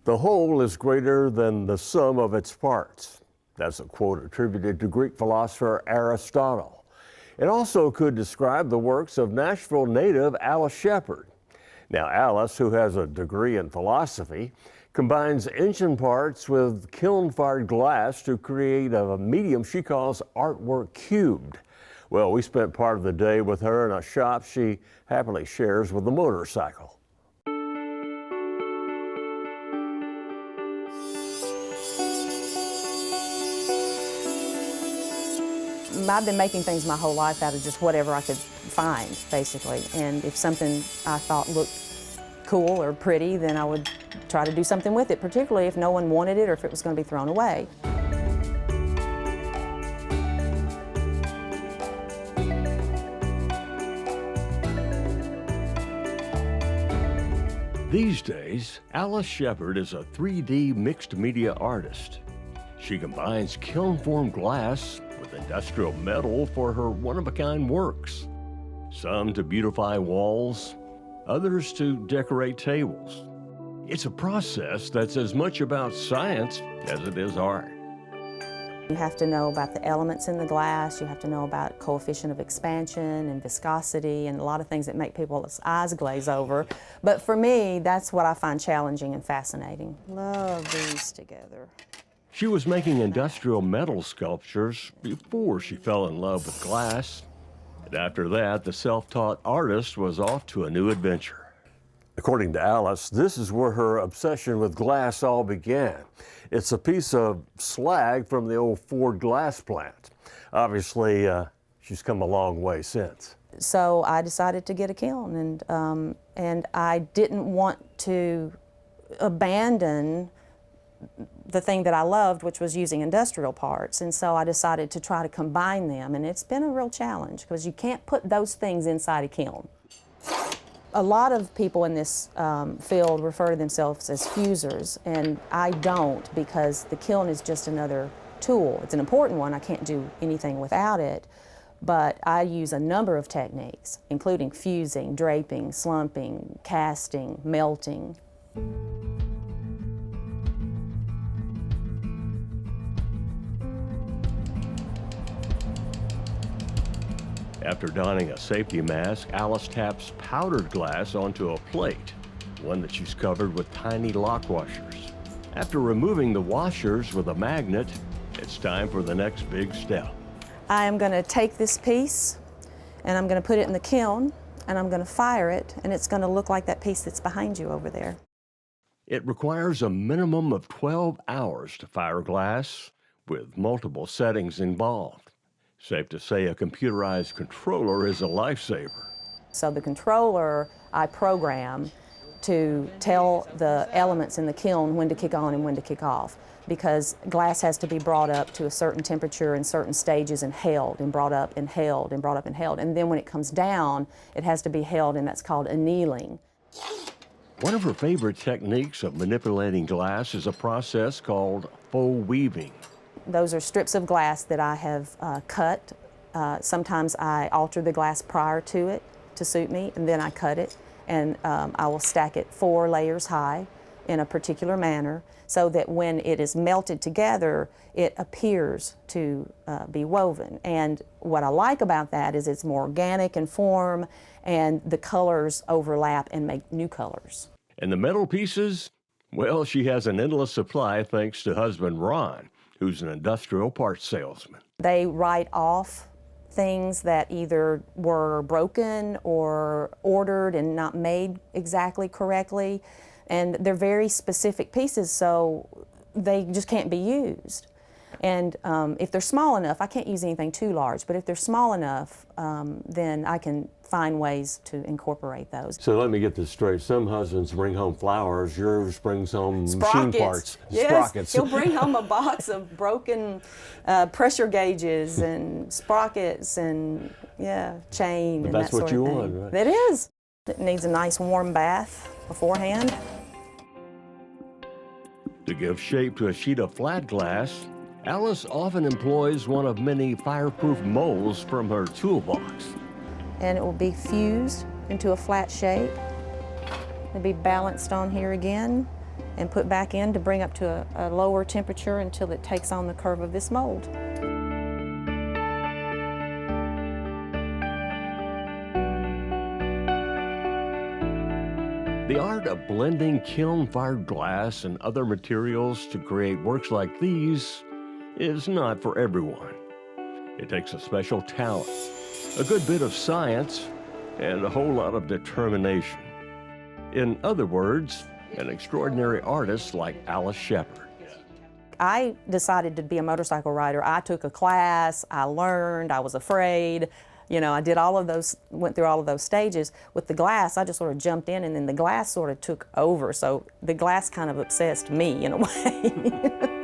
The whole is greater than the sum of its parts. That's a quote attributed to Greek philosopher Aristotle. It also could describe the works of Nashville native Alice Shepard. Now, Alice, who has a degree in philosophy, combines engine parts with kiln-fired glass to create a medium she calls artwork cubed. Well, we spent part of the day with her in a shop she happily shares with a motorcycle. I've been making things my whole life out of just whatever I could find, basically. And if something I thought looked cool or pretty, then I would try to do something with it, particularly if no one wanted it or if it was going to be thrown away. These days, Alice Shepard is a 3D mixed media artist. She combines kiln-formed glass with industrial metal for her one-of-a-kind works. Some to beautify walls, others to decorate tables. It's a process that's as much about science as it is art. You have to know about the elements in the glass, you have to know about coefficient of expansion and viscosity and a lot of things that make people's eyes glaze over. But for me, that's what I find challenging and fascinating. Love these together. She was making industrial metal sculptures before she fell in love with glass. And after that, the self-taught artist was off to a new adventure. According to Alice, this is where her obsession with glass all began. It's a piece of slag from the old Ford glass plant. Obviously, she's come a long way since. So I decided to get a kiln, and I didn't want to abandon the thing that I loved, which was using industrial parts, and so I decided to try to combine them, and it's been a real challenge because you can't put those things inside a kiln. A lot of people in this field refer to themselves as fusers, and I don't, because the kiln is just another tool. It's an important one. I can't do anything without it, but I use a number of techniques, including fusing, draping, slumping, casting, melting. After donning a safety mask, Alice taps powdered glass onto a plate, one that she's covered with tiny lock washers. After removing the washers with a magnet, it's time for the next big step. I am going to take this piece and I'm going to put it in the kiln and I'm going to fire it, and it's going to look like that piece that's behind you over there. It requires a minimum of 12 hours to fire glass, with multiple settings involved. Safe to say a computerized controller is a lifesaver. So the controller I program to tell the elements in the kiln when to kick on and when to kick off, because glass has to be brought up to a certain temperature in certain stages and held and brought up and held and brought up and held. And then when it comes down, it has to be held, and that's called annealing. One of her favorite techniques of manipulating glass is a process called faux weaving. Those are strips of glass that I have cut. Sometimes I alter the glass prior to it to suit me, and then I cut it, and I will stack it 4 layers high in a particular manner so that when it is melted together, it appears to be woven. And what I like about that is it's more organic in form, and the colors overlap and make new colors. And the metal pieces? Well, she has an endless supply thanks to husband Ron, who's an industrial parts salesman. They write off things that either were broken or ordered and not made exactly correctly, and they're very specific pieces, so they just can't be used. And if they're small enough, I can't use anything too large, but if they're small enough, then I can find ways to incorporate those. So let me get this straight. Some husbands bring home flowers, yours brings home Sprockets. machine parts. Yes, Sprockets. He'll bring home a box of broken pressure gauges and sprockets and, yeah, chain and that sort of thing. That's what you want, right? It is. It needs a nice warm bath beforehand. To give shape to a sheet of flat glass, Alice often employs one of many fireproof molds from her toolbox. And it will be fused into a flat shape. It'll be balanced on here again, and put back in to bring up to a lower temperature until it takes on the curve of this mold. The art of blending kiln-fired glass and other materials to create works like these is not for everyone. It takes a special talent, a good bit of science, and a whole lot of determination. In other words, an extraordinary artist like Alice Shepard. I decided to be a motorcycle rider. I took a class, I learned, I was afraid. You know, I did all of those, went through all of those stages. With the glass, I just sort of jumped in, and then the glass sort of took over. So the glass kind of obsessed me in a way.